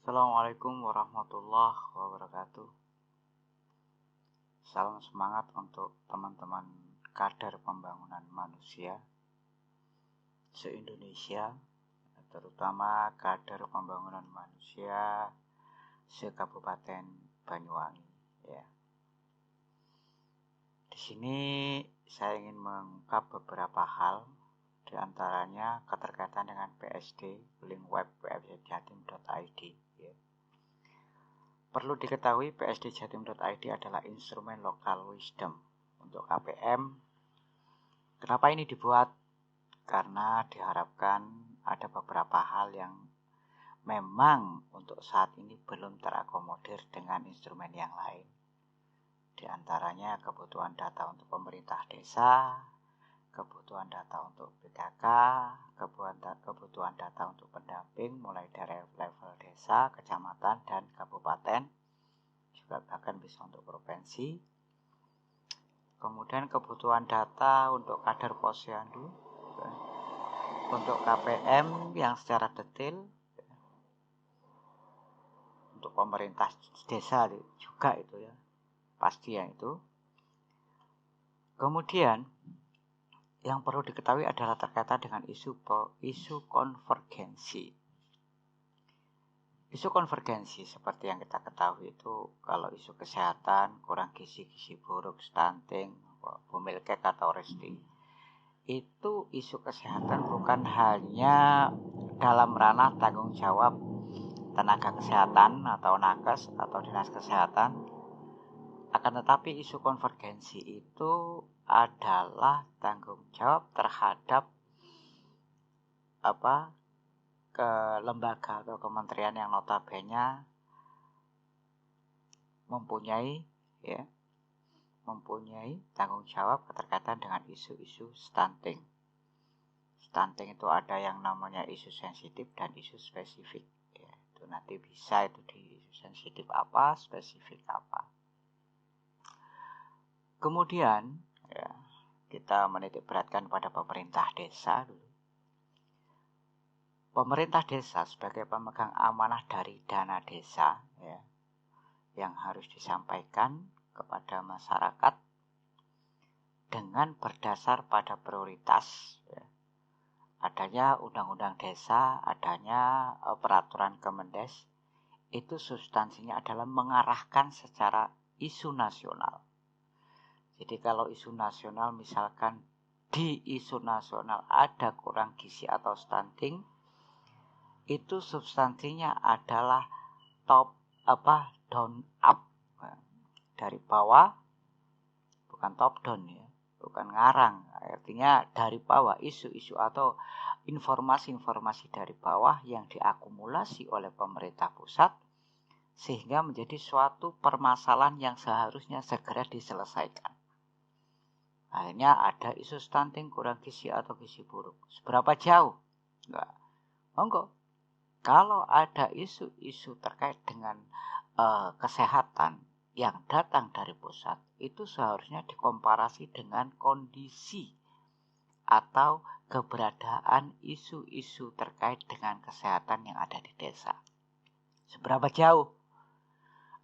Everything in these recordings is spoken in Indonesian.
Assalamualaikum warahmatullahi wabarakatuh. Salam semangat untuk teman-teman kader pembangunan manusia se-Indonesia, terutama kader pembangunan manusia se-Kabupaten Banyuwangi. Ya. Di sini saya ingin mengungkap beberapa hal, di antaranya keterkaitan dengan PSD, link web website jatim.id. Ya. Perlu diketahui PSD Jatim.id adalah instrumen local wisdom untuk KPM. Kenapa ini dibuat? Karena diharapkan ada beberapa hal yang memang untuk saat ini belum terakomodir dengan instrumen yang lain. Di antaranya kebutuhan data untuk pemerintah desa, kebutuhan data untuk PKK, kebutuhan data untuk pendamping mulai dari level desa, kecamatan, dan kabupaten, juga bahkan bisa untuk provinsi. Kemudian kebutuhan data untuk kader posyandu, untuk KPM yang secara detail, untuk pemerintah desa juga itu ya, pasti yang itu. Kemudian yang perlu diketahui adalah terkaitan dengan isu konvergensi. Isu konvergensi seperti yang kita ketahui itu, kalau isu kesehatan, kurang gizi buruk, stunting, bumilkek atau resti, itu isu kesehatan bukan hanya dalam ranah tanggung jawab tenaga kesehatan atau nakes atau dinas kesehatan, akan tetapi isu konvergensi itu adalah tanggung jawab terhadap ke lembaga atau kementerian yang notabene mempunyai tanggung jawab keterkaitan dengan isu-isu stunting. Stunting itu ada yang namanya isu sensitif dan isu spesifik. Ya, itu nanti bisa itu di isu sensitif apa, spesifik apa. Kemudian ya, kita menitik beratkan pada pemerintah desa dulu. Pemerintah desa sebagai pemegang amanah dari dana desa ya, yang harus disampaikan kepada masyarakat dengan berdasar pada prioritas ya. Adanya undang-undang desa, adanya peraturan Kemendes, itu substansinya adalah mengarahkan secara isu nasional. Jadi kalau isu nasional, misalkan di isu nasional ada kurang gizi atau stunting, itu substansinya adalah down up, dari bawah, bukan top down ya, bukan ngarang. Artinya dari bawah, isu-isu atau informasi-informasi dari bawah yang diakumulasi oleh pemerintah pusat sehingga menjadi suatu permasalahan yang seharusnya segera diselesaikan. Akhirnya ada isu stunting, kurang gizi atau gizi buruk. Seberapa jauh? Enggak. Monggo. Kalau ada isu-isu terkait dengan kesehatan yang datang dari pusat, itu seharusnya dikomparasi dengan kondisi atau keberadaan isu-isu terkait dengan kesehatan yang ada di desa. Seberapa jauh?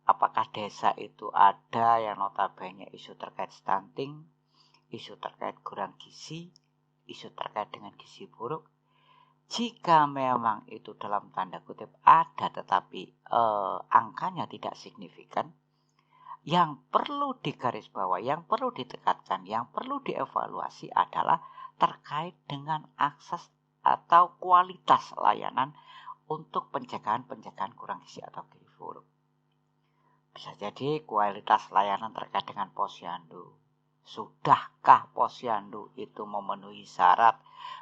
Apakah desa itu ada yang notabene isu terkait stunting, isu terkait kurang gizi, isu terkait dengan gizi buruk? Jika memang itu dalam tanda kutip ada tetapi angkanya tidak signifikan, yang perlu digarisbawahi, yang perlu ditekankan, yang perlu dievaluasi adalah terkait dengan akses atau kualitas layanan untuk pencegahan kurang gizi atau gizi buruk. Bisa jadi kualitas layanan terkait dengan posyandu. Sudahkah posyandu itu memenuhi syarat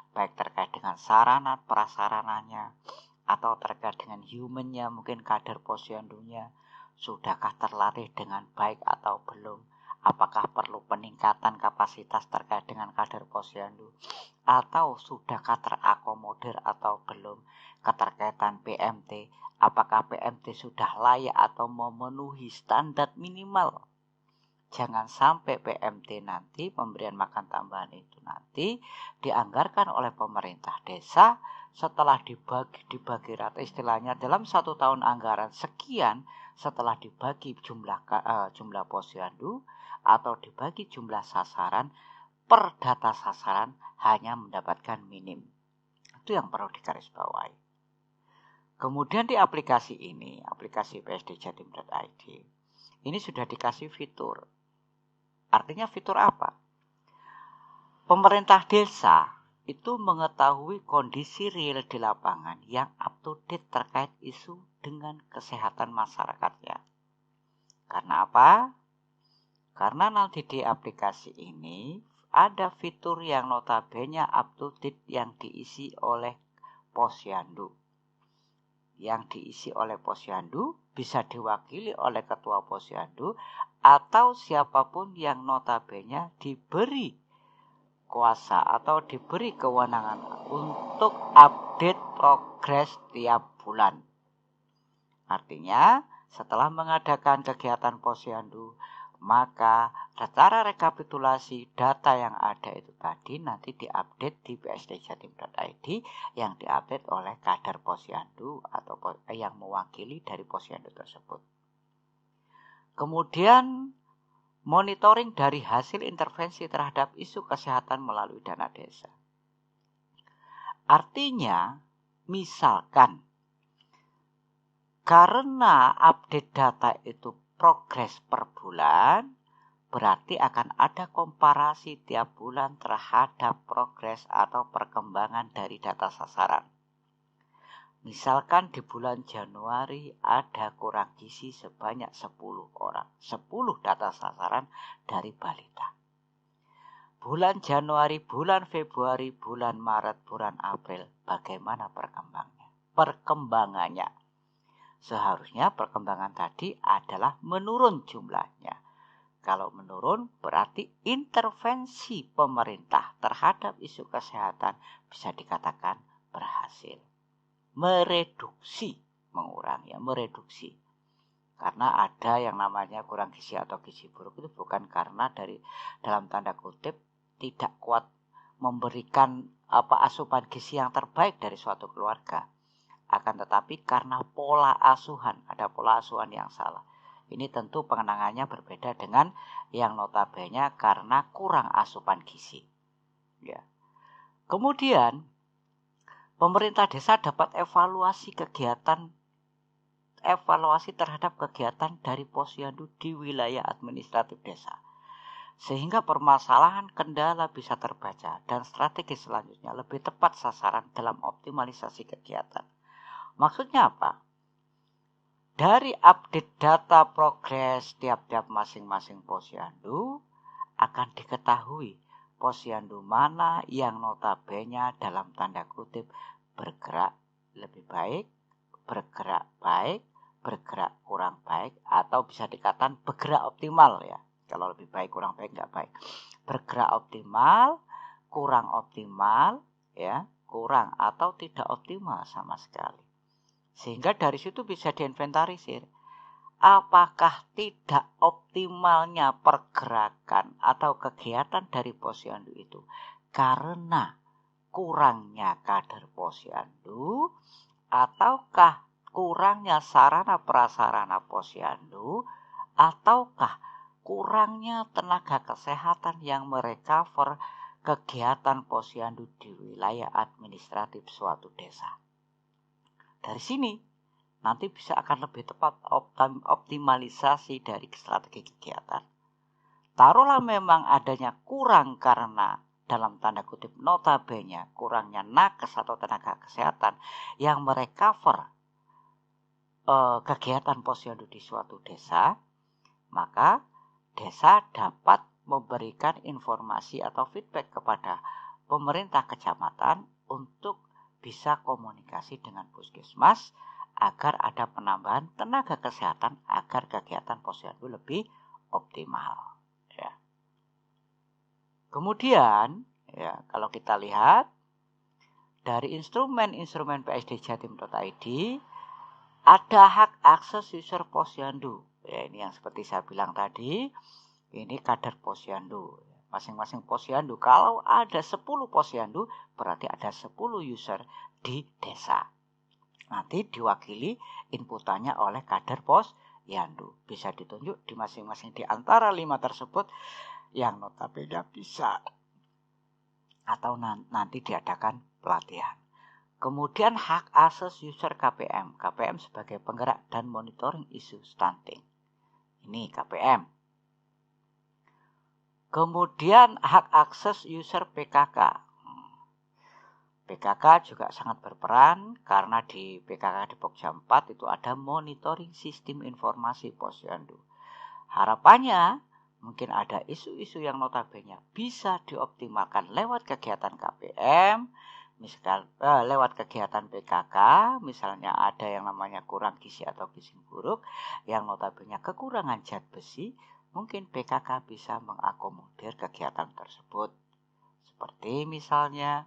baik terkait dengan sarana prasarananya atau terkait dengan humannya, mungkin kader posyandunya sudahkah terlatih dengan baik atau belum? Apakah perlu peningkatan kapasitas terkait dengan kader posyandu atau sudahkah terakomodir atau belum? Keterkaitan PMT, apakah PMT sudah layak atau memenuhi standar minimal Jangan sampai PMT nanti, pemberian makan tambahan itu nanti dianggarkan oleh pemerintah desa setelah dibagi rata, istilahnya dalam 1 tahun anggaran sekian, setelah dibagi jumlah posyandu atau dibagi jumlah sasaran, per data sasaran hanya mendapatkan minim. Itu yang perlu digarisbawahi. Kemudian di aplikasi ini, aplikasi psdjatim.id, ini sudah dikasih fitur. Artinya fitur apa? Pemerintah desa itu mengetahui kondisi real di lapangan yang up to date terkait isu dengan kesehatan masyarakatnya. Karena apa? Karena nanti di aplikasi ini ada fitur yang notabene up to date yang diisi oleh posyandu. Yang diisi oleh posyandu bisa diwakili oleh ketua posyandu atau siapapun yang notabene diberi kuasa atau diberi kewenangan untuk update progres tiap bulan. Artinya, setelah mengadakan kegiatan posyandu, maka secara rekapitulasi data yang ada itu tadi nanti diupdate di psdjatim.id yang diupdate oleh kader posyandu atau yang mewakili dari posyandu tersebut. Kemudian monitoring dari hasil intervensi terhadap isu kesehatan melalui dana desa. Artinya, misalkan karena update data itu progres per bulan, berarti akan ada komparasi tiap bulan terhadap progres atau perkembangan dari data sasaran. Misalkan di bulan Januari ada kurang gizi sebanyak 10 orang, 10 data sasaran dari balita. Bulan Januari, bulan Februari, bulan Maret, bulan April, bagaimana perkembangannya? Seharusnya perkembangan tadi adalah menurun jumlahnya. Kalau menurun berarti intervensi pemerintah terhadap isu kesehatan bisa dikatakan berhasil. Mereduksi, mengurangi, mereduksi. Karena ada yang namanya kurang gizi atau gizi buruk itu bukan karena dari dalam tanda kutip tidak kuat memberikan asupan gizi yang terbaik dari suatu keluarga. Akan tetapi karena pola asuhan, ada pola asuhan yang salah. Ini tentu pengenangannya berbeda dengan yang notabene karena kurang asupan gizi. Ya. Kemudian pemerintah desa dapat evaluasi terhadap kegiatan dari posyandu di wilayah administratif desa. Sehingga permasalahan kendala bisa terbaca dan strategi selanjutnya lebih tepat sasaran dalam optimalisasi kegiatan. Maksudnya apa? Dari update data progres tiap-tiap masing-masing posyandu akan diketahui posyandu mana yang notabene dalam tanda kutip bergerak lebih baik, bergerak baik, bergerak kurang baik, atau bisa dikatakan bergerak optimal ya. Kalau lebih baik, kurang baik, nggak baik. Bergerak optimal, kurang optimal, ya, kurang atau tidak optimal sama sekali. Sehingga dari situ bisa diinventarisir apakah tidak optimalnya pergerakan atau kegiatan dari posyandu itu karena kurangnya kader posyandu ataukah kurangnya sarana prasarana posyandu ataukah kurangnya tenaga kesehatan yang merecover kegiatan posyandu di wilayah administratif suatu desa. Dari sini nanti bisa akan lebih tepat optimalisasi dari strategi kegiatan. Taruhlah memang adanya kurang karena dalam tanda kutip notabene kurangnya nakes atau tenaga kesehatan yang merecover kegiatan posyandu di suatu desa, maka desa dapat memberikan informasi atau feedback kepada pemerintah kecamatan untuk bisa komunikasi dengan puskesmas agar ada penambahan tenaga kesehatan agar kegiatan posyandu lebih optimal. Ya. Kemudian, ya, kalau kita lihat dari instrumen psdjatim.id ada hak akses user posyandu. Ya, ini yang seperti saya bilang tadi, Ini kader posyandu. Masing-masing posyandu. Kalau ada 10 posyandu, berarti ada 10 user di desa. Nanti diwakili inputannya oleh kader posyandu. Bisa ditunjuk di masing-masing di antara 5 tersebut yang notabene bisa atau nanti diadakan pelatihan. Kemudian hak akses user KPM. KPM sebagai penggerak dan monitoring isu stunting. Ini KPM. Kemudian hak akses user PKK. PKK juga sangat berperan karena di PKK Depok Jam 4 itu ada monitoring sistem informasi posyandu. Harapannya mungkin ada isu-isu yang notabene bisa dioptimalkan lewat kegiatan KPM, misalkan lewat kegiatan PKK, misalnya ada yang namanya kurang gizi atau gizi buruk, yang notabene kekurangan zat besi, mungkin PKK bisa mengakomodir kegiatan tersebut. Seperti misalnya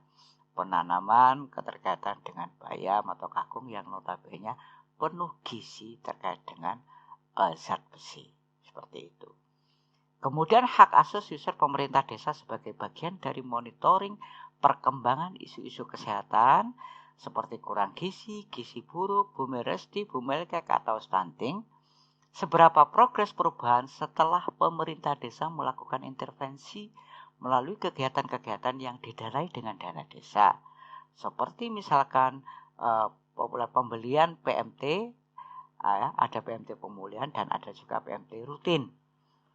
penanaman keterkaitan dengan bayam atau kakung yang notabene penuh gizi terkait dengan zat besi. Seperti itu. Kemudian hak akses user pemerintah desa sebagai bagian dari monitoring perkembangan isu-isu kesehatan seperti kurang gizi, gizi buruk, bumi resti, bumi lekek atau stunting. Seberapa progres perubahan setelah pemerintah desa melakukan intervensi melalui kegiatan-kegiatan yang didanai dengan dana desa. Seperti misalkan pembelian PMT, ada PMT pemulihan dan ada juga PMT rutin.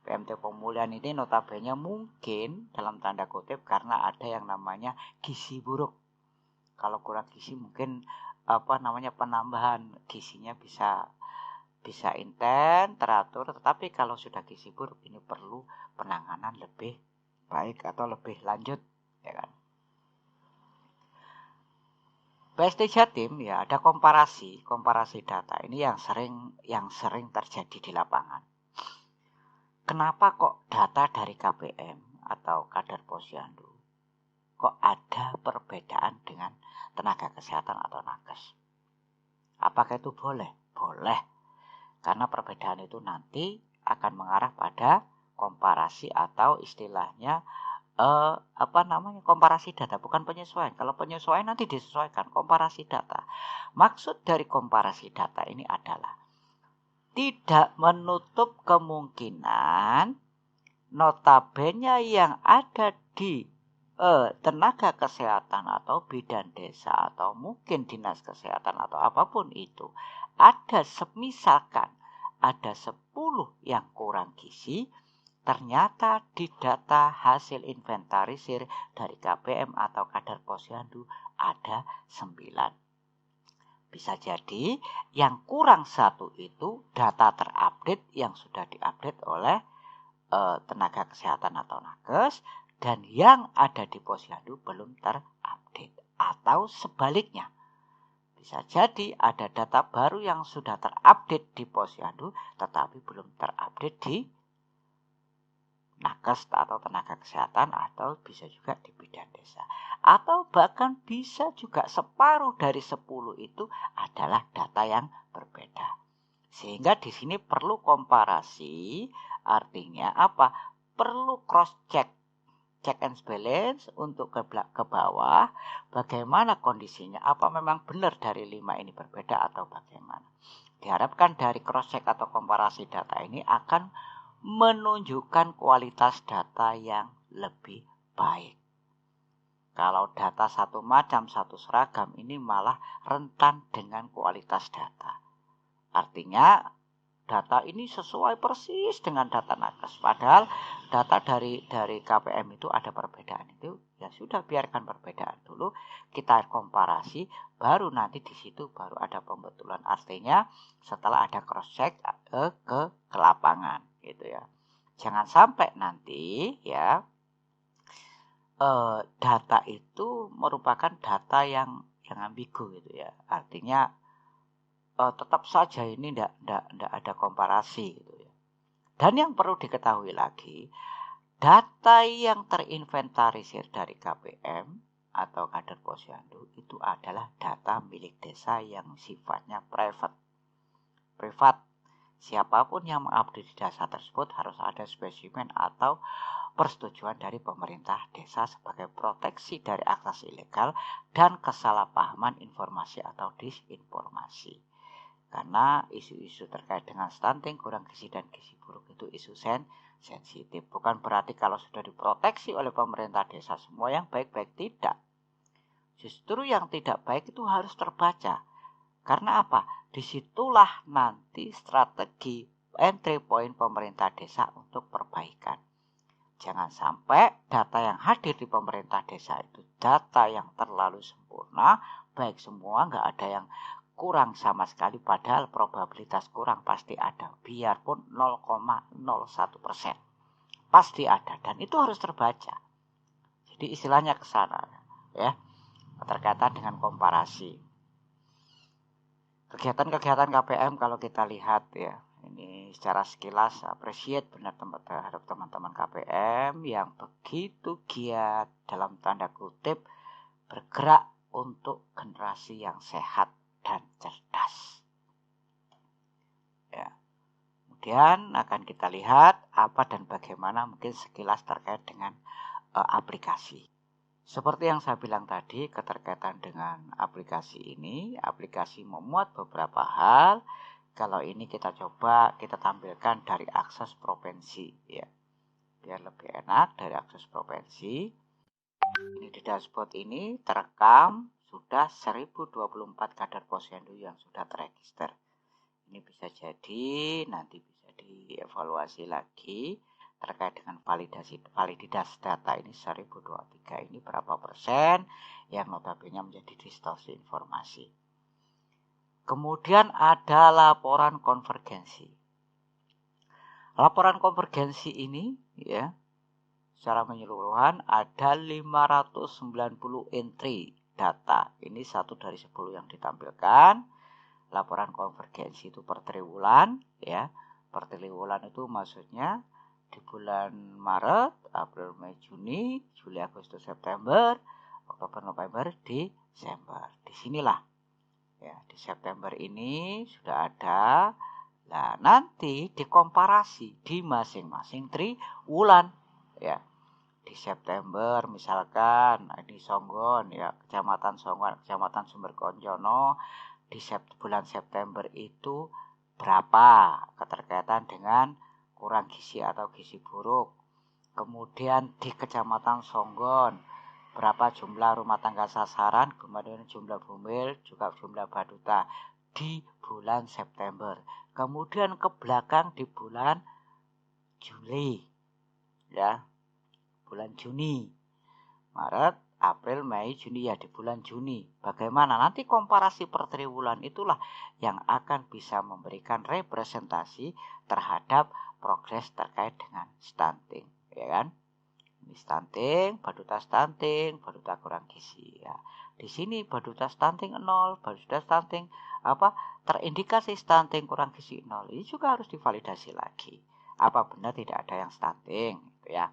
PMT pemulihan ini notabene mungkin dalam tanda kutip karena ada yang namanya gizi buruk. Kalau kurang gizi mungkin penambahan gizinya bisa intens, teratur, tetapi kalau sudah gizi buruk ini perlu penanganan lebih baik atau lebih lanjut, ya kan. PST Jatim ya ada komparasi data ini yang sering terjadi di lapangan. Kenapa kok data dari KPM atau kader posyandu kok ada perbedaan dengan tenaga kesehatan atau nakes? Apakah itu boleh? Boleh. Karena perbedaan itu nanti akan mengarah pada komparasi atau istilahnya komparasi data, bukan penyesuaian. Kalau penyesuaian nanti disesuaikan, komparasi data. Maksud dari komparasi data ini adalah tidak menutup kemungkinan notabene yang ada di tenaga kesehatan atau bidan desa atau mungkin dinas kesehatan atau apapun itu ada misalkan ada 10 yang kurang gizi, ternyata di data hasil inventarisir dari KPM atau kader posyandu ada 9. Bisa jadi yang kurang 1 itu data terupdate yang sudah diupdate oleh tenaga kesehatan atau nakes, dan yang ada di posyandu belum terupdate. Atau sebaliknya, bisa jadi ada data baru yang sudah terupdate di posyandu tetapi belum terupdate di nakes atau tenaga kesehatan, atau bisa juga di bidan desa. Atau bahkan bisa juga separuh dari 10 itu adalah data yang berbeda. Sehingga di sini perlu komparasi, artinya apa? Perlu cross check and balance untuk ke bawah, bagaimana kondisinya, apa memang benar dari 5 ini berbeda atau bagaimana. Diharapkan dari cross check atau komparasi data ini akan menunjukkan kualitas data yang lebih baik. Kalau data satu macam, satu seragam, ini malah rentan dengan kualitas data. Artinya data ini sesuai persis dengan data nakes. Padahal data dari KPM itu ada perbedaan itu. Ya sudah, biarkan perbedaan dulu. Kita komparasi, baru nanti di situ baru ada pembetulan. Artinya setelah ada cross check ke lapangan, gitu ya. Jangan sampai nanti ya data itu merupakan data yang ambigu, gitu ya. Artinya tetap saja ini tidak ada komparasi, gitu ya. Dan yang perlu diketahui lagi, data yang terinventarisir dari KPM atau kader posyandu itu adalah data milik desa yang sifatnya privat. Siapapun yang mengupdate data tersebut harus ada spesimen atau persetujuan dari pemerintah desa sebagai proteksi dari akses ilegal dan kesalahpahaman informasi atau disinformasi. Karena isu-isu terkait dengan stunting, kurang gizi dan gizi buruk itu isu sensitif. Bukan berarti kalau sudah diproteksi oleh pemerintah desa semua yang baik-baik, tidak. Justru yang tidak baik itu harus terbaca. Karena apa? Disitulah nanti strategi entry point pemerintah desa untuk perbaikan. Jangan sampai data yang hadir di pemerintah desa itu data yang terlalu sempurna, baik semua, nggak ada yang kurang sama sekali, padahal probabilitas kurang pasti ada, biarpun 0,01%. Pasti ada, dan itu harus terbaca. Jadi istilahnya ke sana, ya, berkaitan dengan komparasi. Kegiatan-kegiatan KPM kalau kita lihat ya, ini secara sekilas appreciate benar terhadap teman-teman KPM yang begitu giat dalam tanda kutip bergerak untuk generasi yang sehat dan cerdas. Ya. Kemudian akan kita lihat apa dan bagaimana mungkin sekilas terkait dengan aplikasi. Seperti yang saya bilang tadi, keterkaitan dengan aplikasi ini, aplikasi memuat beberapa hal. Kalau ini kita coba kita tampilkan dari akses provinsi, ya, biar lebih enak dari akses provinsi. Ini di dashboard ini terekam sudah 1024 kader posyandu yang sudah terregister. Ini bisa jadi nanti bisa dievaluasi lagi terkait dengan validitas data ini 1023 ini berapa persen yang notabene menjadi distorsi informasi. Kemudian ada laporan konvergensi. Laporan konvergensi ini ya secara menyeluruhan ada 590 entry data. Ini 1 dari 10 yang ditampilkan. Laporan konvergensi itu per triwulan ya. Per triwulan itu maksudnya di bulan Maret, April, Mei, Juni, Juli, Agustus, September, Oktober, November, Desember. Di sinilah ya, di September ini sudah ada. Nah, nanti dikomparasi di masing-masing triwulan ya. Di September misalkan di Songgon ya, Kecamatan Songgon, Kecamatan Sumberkonjono di bulan September itu berapa keterkaitan dengan kurang gizi atau gizi buruk. Kemudian di Kecamatan Songgon berapa jumlah rumah tangga sasaran, kemudian jumlah bumil, juga jumlah baduta di bulan September. Kemudian ke belakang di bulan Juli ya, bulan Juni, Maret, April, Mei, Juni ya, di bulan Juni. Bagaimana? Nanti komparasi per triwulan itulah yang akan bisa memberikan representasi terhadap progres terkait dengan stunting, ya kan? Ini stunting, baduta kurang gizi ya. Di sini baduta stunting 0, baduta stunting terindikasi stunting kurang gizi 0. Ini juga harus divalidasi lagi. Apa benar tidak ada yang stunting gitu ya.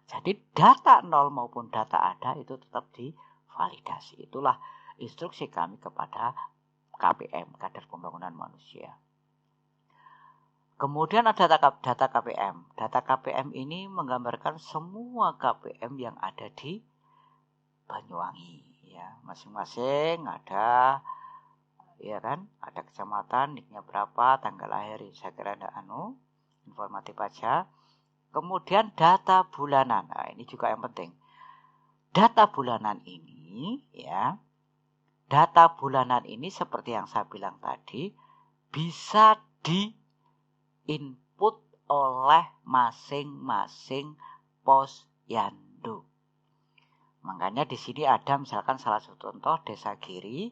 Jadi data 0 maupun data ada itu tetap divalidasi. Itulah instruksi kami kepada KPM, Kader Pembangunan Manusia. Kemudian ada data KPM. Data KPM ini menggambarkan semua KPM yang ada di Banyuwangi ya. Masing-masing ada ya kan, ada kecamatan, niknya berapa, tanggal lahir, saya kira ada informatif aja. Kemudian data bulanan. Nah, ini juga yang penting. Data bulanan ini ya. Data bulanan ini seperti yang saya bilang tadi bisa input oleh masing-masing posyandu. Makanya di sini ada misalkan salah satu contoh Desa Giri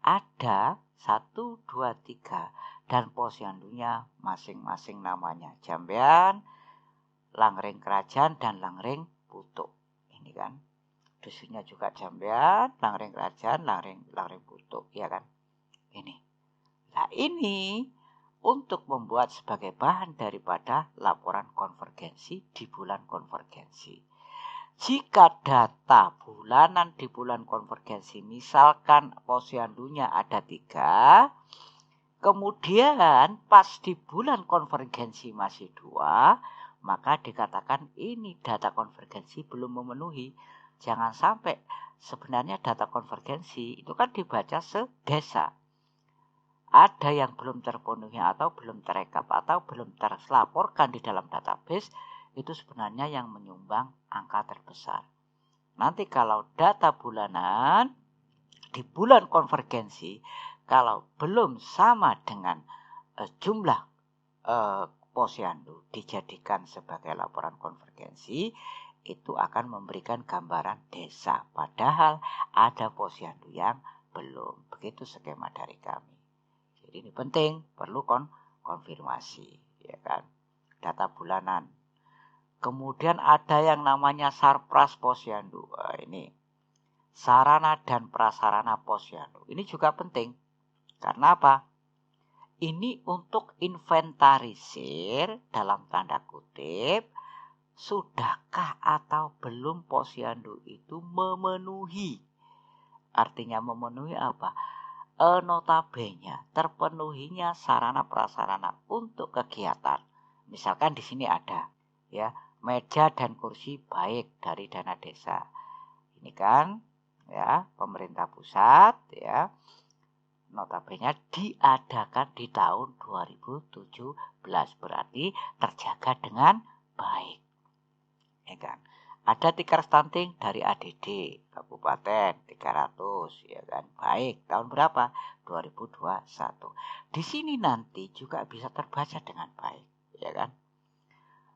ada 1, 2, 3 dan posyandunya masing-masing namanya Jambean, Langgeng Kerajaan dan Langgeng Putuk. Ini kan. Dusunnya juga Jambean, Langgeng Kerajaan, Langgeng Putuk, ya kan. Ini. Nah, ini untuk membuat sebagai bahan daripada laporan konvergensi di bulan konvergensi. Jika data bulanan di bulan konvergensi, misalkan posyandunya ada 3, Kemudian pas di bulan konvergensi masih 2, maka dikatakan ini data konvergensi belum memenuhi. Jangan sampai sebenarnya data konvergensi itu kan dibaca sedesa. Ada yang belum terpenuhi atau belum terekap atau belum terlaporkan di dalam database, itu sebenarnya yang menyumbang angka terbesar. Nanti kalau data bulanan di bulan konvergensi, kalau belum sama dengan jumlah posyandu dijadikan sebagai laporan konvergensi, itu akan memberikan gambaran desa. Padahal ada posyandu yang belum. Begitu skema dari kami. Jadi ini penting, perlu konfirmasi, ya kan? Data bulanan. Kemudian ada yang namanya sarpras posyandu. Ini sarana dan prasarana posyandu. Ini juga penting. Karena apa? Ini untuk inventarisir dalam tanda kutip, sudahkah atau belum posyandu itu memenuhi. Artinya memenuhi apa? Notabene terpenuhinya sarana prasarana untuk kegiatan. Misalkan di sini ada ya, meja dan kursi baik dari dana desa. Ini kan ya, pemerintah pusat ya. Notabene diadakan di tahun 2017, berarti terjaga dengan baik. Ya kan? Ada tikar stunting dari ADD Kabupaten 300, ya kan? Baik, tahun berapa? 2021. Di sini nanti juga bisa terbaca dengan baik, ya kan?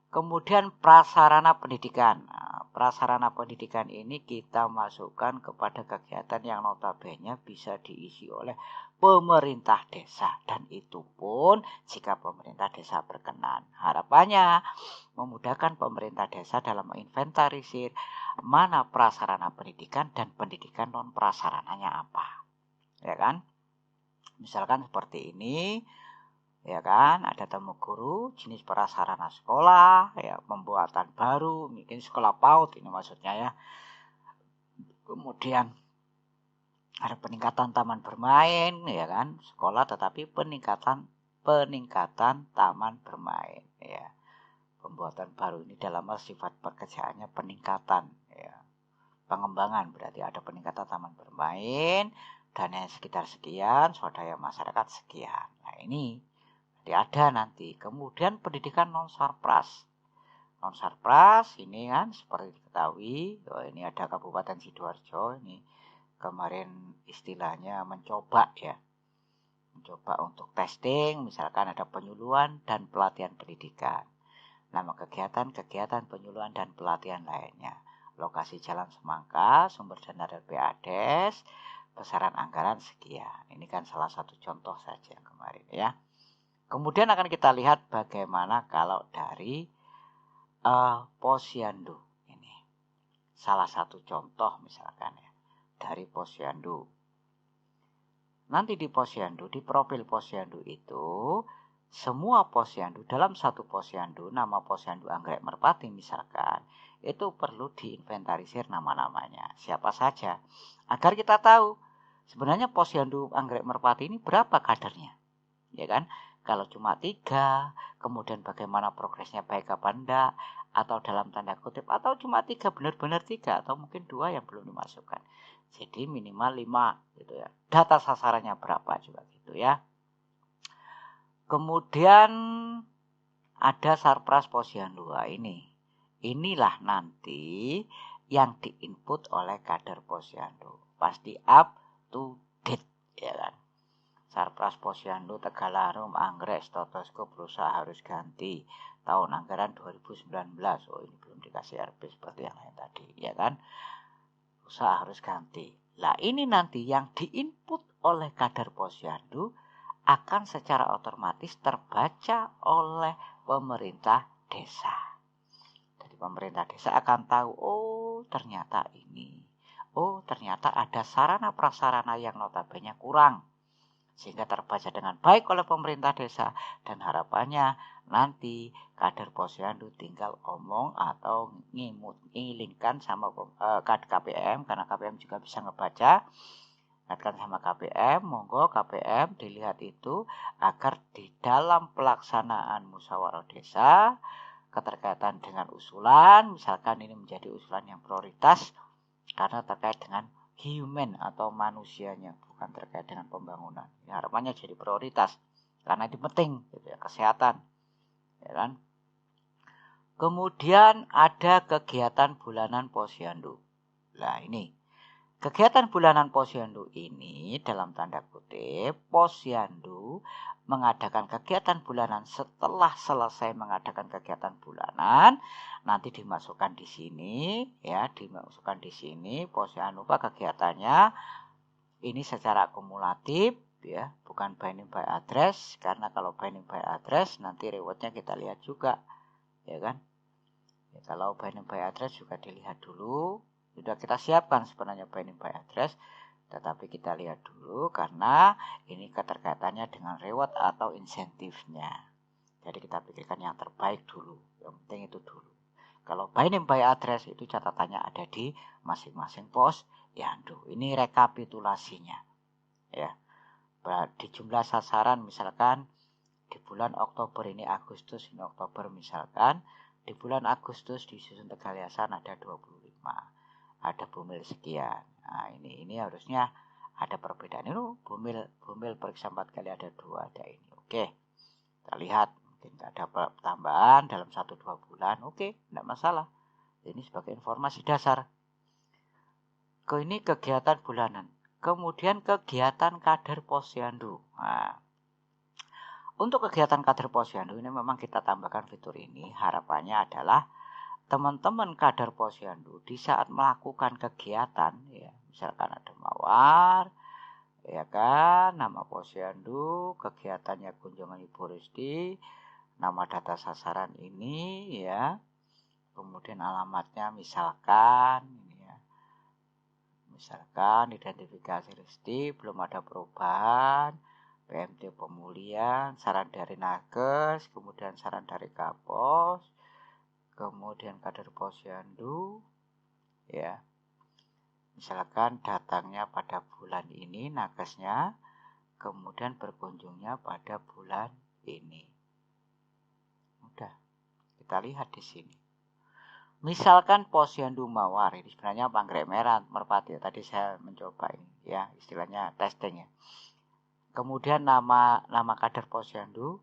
Kemudian prasarana pendidikan. Nah, prasarana pendidikan ini kita masukkan kepada kegiatan yang notabene bisa diisi oleh pemerintah desa. Dan itu pun jika pemerintah desa berkenan. Harapannya memudahkan pemerintah desa dalam menginventarisir mana prasarana pendidikan dan pendidikan non prasarananya apa. Ya kan? Misalkan seperti ini. Ya kan, ada temu guru, jenis prasarana sekolah, ya pembuatan baru, mungkin sekolah PAUD ini maksudnya ya. Kemudian ada peningkatan taman bermain, ya kan, sekolah tetapi peningkatan taman bermain, ya. Pembuatan baru ini dalam sifat pekerjaannya peningkatan, ya. Pengembangan berarti ada peningkatan taman bermain, dana sekitar sekian, swadaya masyarakat sekian. Nah ini ada nanti. Kemudian pendidikan non-sarpras. Non-sarpras ini kan seperti diketahui, ini ada Kabupaten Sidoarjo, ini kemarin istilahnya mencoba ya. Mencoba untuk testing, misalkan ada penyuluhan dan pelatihan pendidikan. Nama kegiatan penyuluhan dan pelatihan lainnya. Lokasi Jalan Semangka, sumber dana RPADes, besaran anggaran sekian. Ini kan salah satu contoh saja yang kemarin ya. Kemudian akan kita lihat bagaimana kalau dari posyandu ini. Salah satu contoh misalkan ya, dari posyandu. Nanti di posyandu, di profil posyandu itu, semua posyandu, dalam satu posyandu, nama posyandu Anggrek Merpati misalkan, itu perlu diinventarisir nama-namanya. Siapa saja. Agar kita tahu, sebenarnya posyandu Anggrek Merpati ini berapa kadernya. Ya kan? Kalau cuma 3, kemudian bagaimana progresnya baik apa enggak, atau dalam tanda kutip, atau cuma 3, benar-benar 3, atau mungkin 2 yang belum dimasukkan. Jadi minimal 5 gitu ya. Data sasarannya berapa juga gitu ya. Kemudian ada sarpras posyandu ini. Inilah nanti yang diinput oleh kader posyandu. Pasti up to date ya kan. Sarpras posyandu Tegalarum Anggrek Stetoskop berusaha harus ganti tahun anggaran 2019. Oh ini belum dikasih RP seperti yang lain tadi ya kan. Usaha harus ganti. Lah ini nanti yang diinput oleh kader posyandu akan secara otomatis terbaca oleh pemerintah desa. Jadi pemerintah desa akan tahu, oh ternyata ini. Oh ternyata ada sarana prasarana yang notabene kurang. Sehingga terbaca dengan baik oleh pemerintah desa. Dan harapannya nanti kader posyandu tinggal omong atau ngilingkan sama KPM. Karena KPM juga bisa ngebaca. Ingatkan sama KPM, monggo KPM dilihat itu agar di dalam pelaksanaan musyawarah desa keterkaitan dengan usulan, misalkan ini menjadi usulan yang prioritas karena terkait dengan human atau manusianya, bukan terkait dengan pembangunan. Ya, harapannya jadi prioritas karena itu penting, gitu ya, kesehatan, ya kan? Kemudian ada kegiatan bulanan posyandu. Nah ini, kegiatan bulanan posyandu ini dalam tanda kutip, posyandu mengadakan kegiatan bulanan setelah selesai mengadakan kegiatan bulanan, nanti dimasukkan di sini, ya, dimasukkan di sini posyandu kegiatannya ini secara akumulatif, ya, bukan binding by address, karena kalau binding by address nanti rewardnya kita lihat juga, ya kan? Ya, kalau binding by address juga dilihat dulu. Sudah kita siapkan sebenarnya binding by address, tetapi kita lihat dulu karena ini keterkaitannya dengan reward atau insentifnya. Jadi kita pikirkan yang terbaik dulu. Yang penting itu dulu. Kalau binding by address itu catatannya ada di masing-masing posyandu. Ini rekapitulasinya. Ya. Di jumlah sasaran misalkan di bulan Oktober ini Agustus, ini Oktober misalkan. Di bulan Agustus di Susun Tegaliasan ada 25. Ada bumil sekian. Nah, ini harusnya ada perbedaan. Ini bumil periksa 4 kali ada 2, ada ini. Oke. Kita lihat mungkin ada tambahan dalam 1-2 bulan. Oke, tidak masalah. Ini sebagai informasi dasar. Ini kegiatan bulanan. Kemudian kegiatan kader posyandu. Nah, untuk kegiatan kader posyandu ini memang kita tambahkan fitur ini. Harapannya adalah teman-teman kader posyandu di saat melakukan kegiatan, ya, misalkan ada mawar, ya kan, nama posyandu, kegiatannya kunjungan Ibu Risti, nama data sasaran ini, ya, kemudian alamatnya misalkan, ya, misalkan identifikasi Risti, belum ada perubahan. PMT pemulihan, saran dari Nakes, kemudian saran dari Kapos, kemudian kader posyandu, ya, misalkan datangnya pada bulan ini Nakesnya, kemudian berkunjungnya pada bulan ini. Udah, kita lihat di sini. Misalkan posyandu mawar, ini sebenarnya panggrek merah merpati. Tadi saya mencoba ini, ya, istilahnya testing ya. Kemudian nama kader posyandu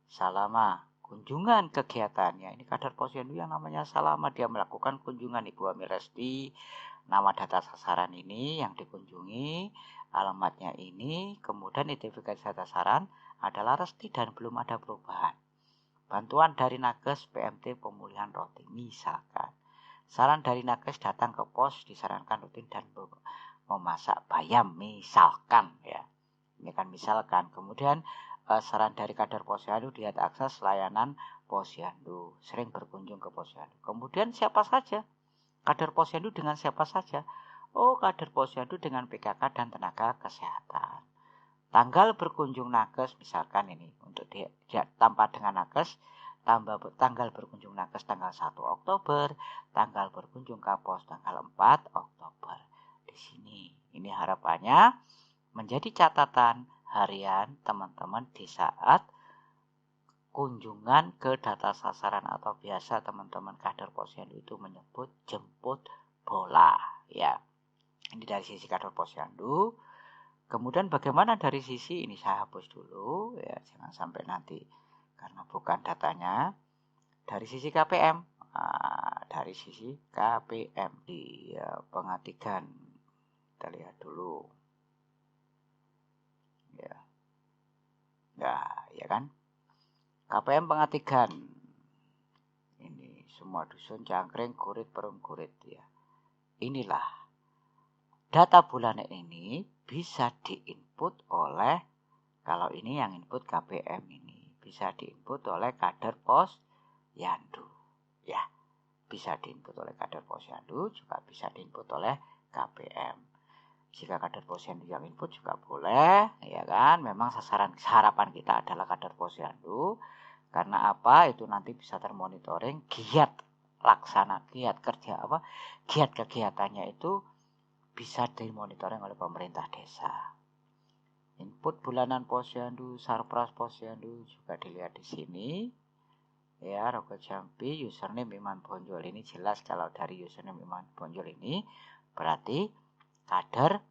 Salama, kunjungan kegiatannya. Ini kader posyandu yang namanya Salama, dia melakukan kunjungan Ibu Amir Resti. Nama data sasaran ini yang dikunjungi, alamatnya ini, kemudian identifikasi data sasaran adalah Resti dan belum ada perubahan. Bantuan dari Nakes PMT pemulihan roti misalkan. Saran dari Nakes datang ke pos disarankan rutin dan memasak bayam misalkan, ya. Ini kan misalkan. Kemudian saran dari kader posyandu lihat akses layanan posyandu, sering berkunjung ke posyandu. Kemudian siapa saja? Kader posyandu dengan siapa saja? Oh, kader posyandu dengan PKK dan tenaga kesehatan. Tanggal berkunjung Nakes misalkan ini untuk dia tanpa dengan Nakes, tanggal berkunjung Nakes tanggal 1 Oktober, tanggal berkunjung Kapos tanggal 4 Oktober. Di sini ini harapannya menjadi catatan harian teman-teman di saat kunjungan ke data sasaran atau biasa teman-teman kader posyandu itu menyebut jemput bola, ya. Ini dari sisi kader posyandu. Kemudian bagaimana dari sisi ini saya hapus dulu, ya, jangan sampai nanti karena bukan datanya. Dari sisi KPM, dari sisi KPM di pengatigan kita lihat dulu. Ya. Nah, ya kan? KPM pengatigan. Ini semua dusun Cangkring, Kurit, Perum Kurit, ya. Inilah data bulanan ini bisa diinput oleh, kalau ini yang input KPM ini bisa diinput oleh kader posyandu. Ya, bisa diinput oleh kader posyandu, juga bisa diinput oleh KPM. Jika kader posyandu yang input juga boleh, ya kan? Memang harapan kita adalah kader posyandu. Karena apa? Itu nanti bisa termonitoring giat kerja apa? Giat kegiatannya itu bisa dimonitoring oleh pemerintah desa. Input bulanan Posyandu, Sarpras Posyandu juga dilihat di sini. Ya, Rogo Jambi, username Iman Bonjol ini jelas kalau dari username Iman Bonjol ini berarti kader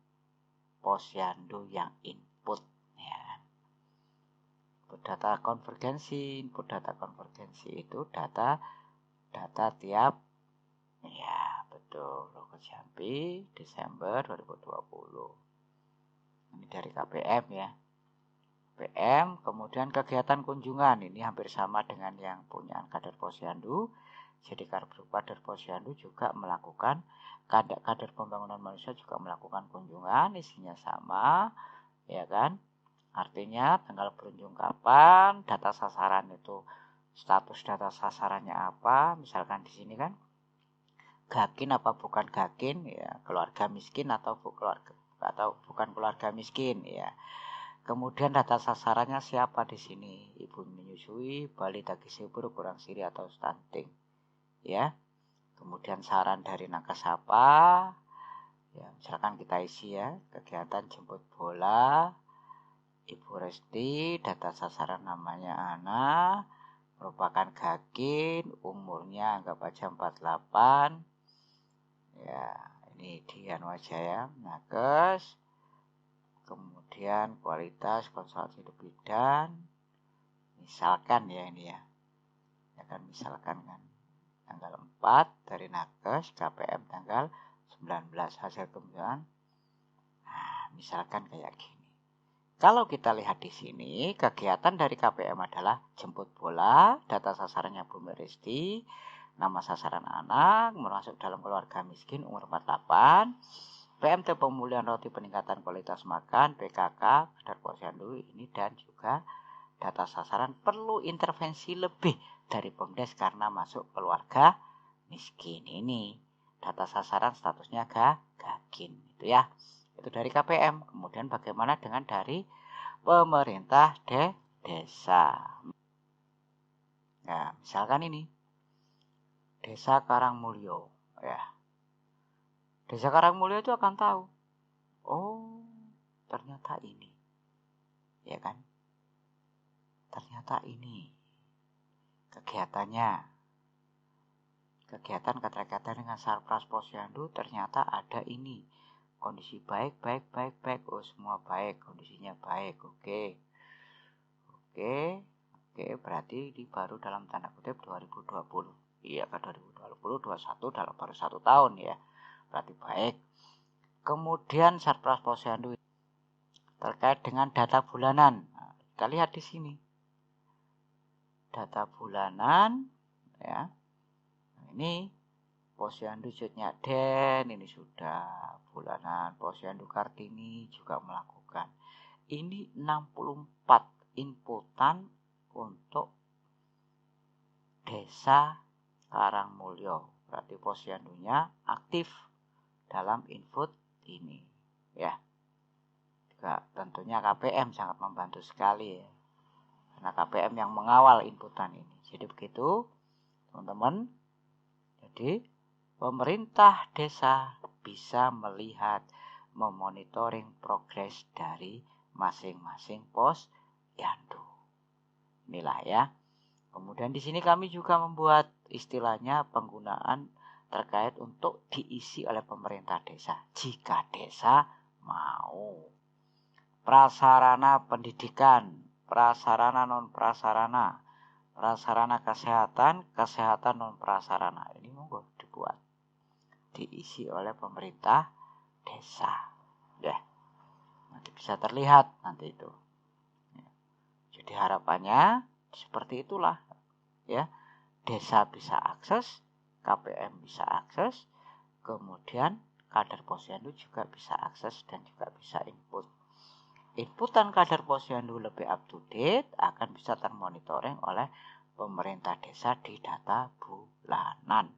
Posyandu yang input. Ya. Input data konvergensi itu data tiap ya betul Rogo Jambi Desember 2020. Ini dari KPM ya. KPM, kemudian kegiatan kunjungan ini hampir sama dengan yang punya kader Posyandu. Jadi kader Posyandu juga melakukan kader pembangunan manusia juga melakukan kunjungan, isinya sama, ya kan? Artinya tanggal berkunjung kapan, data sasaran itu status data sasarannya apa, misalkan di sini kan gakin apa bukan gakin ya, keluarga miskin atau bukan keluarga miskin ya. Kemudian data sasarannya siapa di sini? Ibu menyusui, balita gizi buruk, kurang siri atau stunting. Ya. Kemudian saran dari nakes apa? Ya, misalkan kita isi ya, kegiatan jemput bola. Ibu Resti, data sasaran namanya Ana, merupakan gakin, umurnya anggap aja 48. Ya, ini Dian Wijaya, nakes. Kemudian kualitas konsultasi hidup bidan. Misalkan ya ini ya. Ya kan misalkan kan. Tanggal 4 dari nakes, KPM tanggal 19 hasil kunjungan. Nah, misalkan kayak gini. Kalau kita lihat di sini, kegiatan dari KPM adalah jemput bola, data sasarannya Bu Meristi, nama sasaran anak, masuk dalam keluarga miskin, umur 48, PMT pemulihan roti peningkatan kualitas makan, PKK, kader Posyandu ini dan juga data sasaran perlu intervensi lebih dari Pemdes karena masuk keluarga miskin ini. Data sasaran statusnya gakin itu ya. Itu dari KPM. Kemudian bagaimana dengan dari pemerintah desa? Nah, misalkan ini Desa Karangmulyo ya. Desa Karangmulyo itu akan tahu. Oh, ternyata ini. Ya kan? Ternyata ini kegiatannya. Kegiatan keterkaitan dengan Sarpras Posyandu ternyata ada ini. Kondisi baik. Oh, semua baik, kondisinya baik. Oke, berarti ini baru dalam tanda kutip 2020. Iya kan 2020, 21 dalam baru 1 tahun ya. Berarti baik. Kemudian Sarpras Posyandu terkait dengan data bulanan. Nah, kita lihat di sini. Data bulanan ya. Ini Posyandu Jutnya Den ini sudah bulanan. Posyandu Kartini juga melakukan. Ini 64 inputan untuk Desa Karangmulyo. Berarti Posyandunya aktif dalam input ini. Ya. Juga tentunya KPM sangat membantu sekali ya. Karena KPM yang mengawal inputan ini. Jadi begitu, teman-teman. Jadi pemerintah desa bisa melihat, memonitoring progres dari masing-masing posyandu. Inilah ya. Kemudian di sini kami juga membuat istilahnya penggunaan terkait untuk diisi oleh pemerintah desa. Jika desa mau. Prasarana pendidikan, prasarana non prasarana, prasarana kesehatan, kesehatan non prasarana. Ini monggo dibuat. Diisi oleh pemerintah desa. Ya. Nanti bisa terlihat nanti itu. Ya. Jadi harapannya seperti itulah ya. Desa bisa akses, KPM bisa akses, kemudian kader Posyandu juga bisa akses dan juga bisa input. Inputan kader Posyandu lebih up to date akan bisa termonitoring oleh pemerintah desa di data bulanan.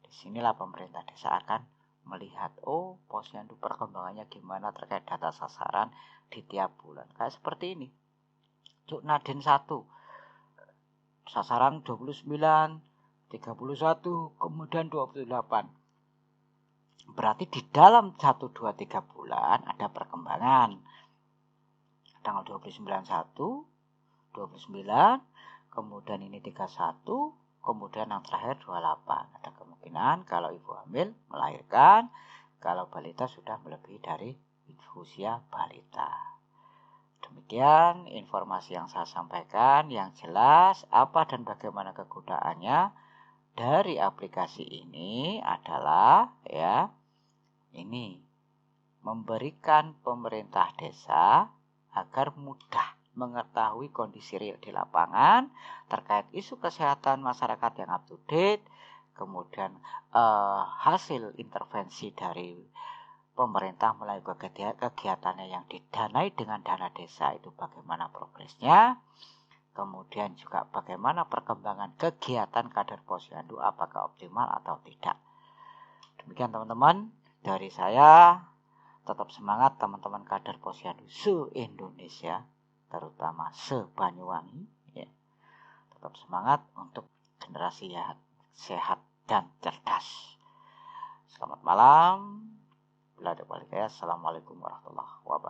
Disinilah pemerintah desa akan melihat, oh Posyandu perkembangannya gimana terkait data sasaran di tiap bulan. Kayak seperti ini. Cuk Naden 1. Sasaran 29, 31, kemudian 28. Berarti di dalam 1, 2, 3 bulan ada perkembangan. Tanggal 29, 29, kemudian ini 31, kemudian yang terakhir 28. Ada kemungkinan kalau ibu hamil melahirkan, kalau balita sudah melebihi dari usia balita. Demikian informasi yang saya sampaikan. Yang jelas apa dan bagaimana kegunaannya dari aplikasi ini adalah ini memberikan pemerintah desa agar mudah mengetahui kondisi real di lapangan terkait isu kesehatan masyarakat yang up to date, kemudian hasil intervensi dari pemerintah melalui kegiatannya yang didanai dengan dana desa itu bagaimana progresnya, kemudian juga bagaimana perkembangan kegiatan kader posyandu apakah optimal atau tidak. Demikian teman-teman dari saya. Tetap semangat teman-teman kader posyandu se-Indonesia, terutama se-Banyuwangi. Ya. Tetap semangat untuk generasi yang sehat dan cerdas. Selamat malam. Assalamualaikum warahmatullahi wabarakatuh.